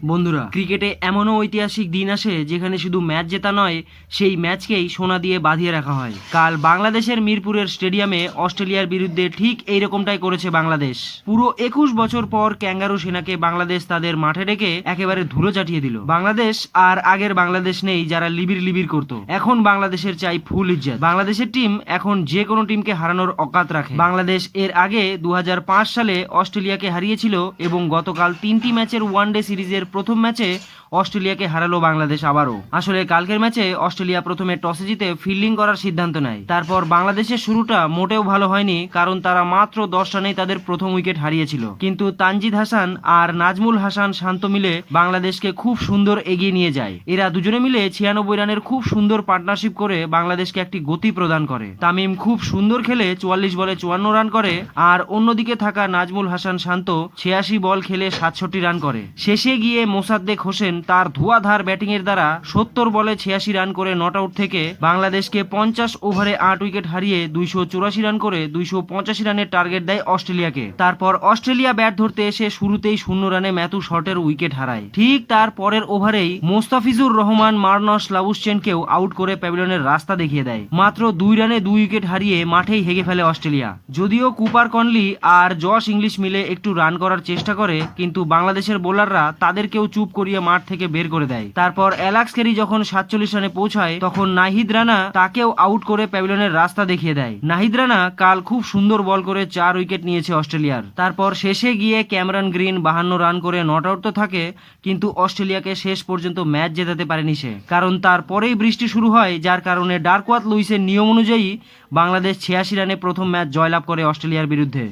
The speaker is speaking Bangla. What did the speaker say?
বন্ধুরা, ক্রিকেটে এমনও ঐতিহাসিক দিন আসে যেখানে শুধু ম্যাচ জেতা নয়, সেই ম্যাচকেই সোনা দিয়ে বাঁধিয়ে রাখা হয়। কাল বাংলাদেশের মিরপুরের স্টেডিয়ামে অস্ট্রেলিয়ার বিরুদ্ধে ঠিক এইরকমটাই করেছে বাংলাদেশ। পুরো 21 বছর পর ক্যাঙ্গারু সেনাকে বাংলাদেশ তাদের মাঠে ডেকে একেবারে ধুলো চাটিয়ে দিল। বাংলাদেশ আর আগের বাংলাদেশ নেই যারা লিবির লিবির করতো। এখন বাংলাদেশের চাই ফুল ইজ্জত। বাংলাদেশের টিম এখন যে কোনো টিমকে হারানোর অকাত রাখে। বাংলাদেশ এর আগে 2005 সালে অস্ট্রেলিয়াকে হারিয়েছিল এবং গতকাল 3টি ম্যাচের ওয়ানডে সিরিজের প্রথম ম্যাচে অস্ট্রেলিয়াকে হারালো বাংলাদেশ আবারও। আসলে কালকের ম্যাচে অস্ট্রেলিয়া প্রথমে টসে জিতে ফিল্ডিং করার সিদ্ধান্ত নেয়। তারপর বাংলাদেশের শুরুটা মোটেও ভালো হয়নি, কারণ তারা মাত্র 10 রানেই তাদের প্রথম উইকেট হারিয়েছিল। কিন্তু তানজিদ হাসান আর নাজমুল হাসান শান্ত মিলে বাংলাদেশকে খুব সুন্দর এগিয়ে নিয়ে যায়। এরা দুজনে মিলে 96 রানের খুব সুন্দর পার্টনারশিপ করে বাংলাদেশকে একটি গতি প্রদান করে। তামিম খুব সুন্দর খেলে 44 বলে 54 রান করে, আর অন্যদিকে থাকা নাজমুল হাসান শান্ত 86 বল খেলে 67 রান করে। শেষে গিয়ে মোসাদ্দেক হোসেন তার ধোঁয়াধার ব্যাটিং এর দ্বারা 70 বলে 86 রান করে নট আউট থেকে বাংলাদেশকে 50 ওভারে 8 উইকেট হারিয়ে 284 রান করে 285 রানের টার্গেট দেয় অস্ট্রেলিয়াকে। তারপর অস্ট্রেলিয়া ব্যাট ধরতে এসে শুরুতেই 0 রানে ম্যাথু শর্টের উইকেট হারায়। ঠিক তার পরের ওভারেই মোস্তাফিজুর রহমান মার্নস লাবুশ্চেনকেও আউট করে প্যাভিলিয়নের রাস্তা দেখিয়ে দেয়। মাত্র 2 রানে 2 উইকেট হারিয়ে মাঠেই হেগে ফেলে অস্ট্রেলিয়া। যদিও কুপার কনলি আর জশ ইংলিশ মিলে একটু রান করার চেষ্টা করে, কিন্তু বাংলাদেশের বোলাররা তাদেরকেও চুপ করিয়ে মাঠ থেকে বের করে দেয়। তারপর অ্যালেক্স ক্যারি যখন 47 রানে পৌঁছায়, তখন নাহিদ রানা তাকেও আউট করে প্যাভিলিয়নের রাস্তা দেখিয়ে দেয়। নাহিদ রানা কাল খুব সুন্দর বল করে 4 উইকেট নিয়েছে অস্ট্রেলিয়ার। তারপর শেষে গিয়ে ক্যামেরন গ্রিন 52 রান করে নট আউট তো থাকে, কিন্তু অস্ট্রেলিয়াকে শেষ পর্যন্ত ম্যাচ জেতাতে পারেনি সে, কারণ তারপরেই বৃষ্টি শুরু হয়, যার কারণে ডাকওয়ার্থ লুইসের নিয়ম অনুযায়ী বাংলাদেশ 86 রানে প্রথম ম্যাচ জয়লাভ করে অস্ট্রেলিয়ার বিরুদ্ধে।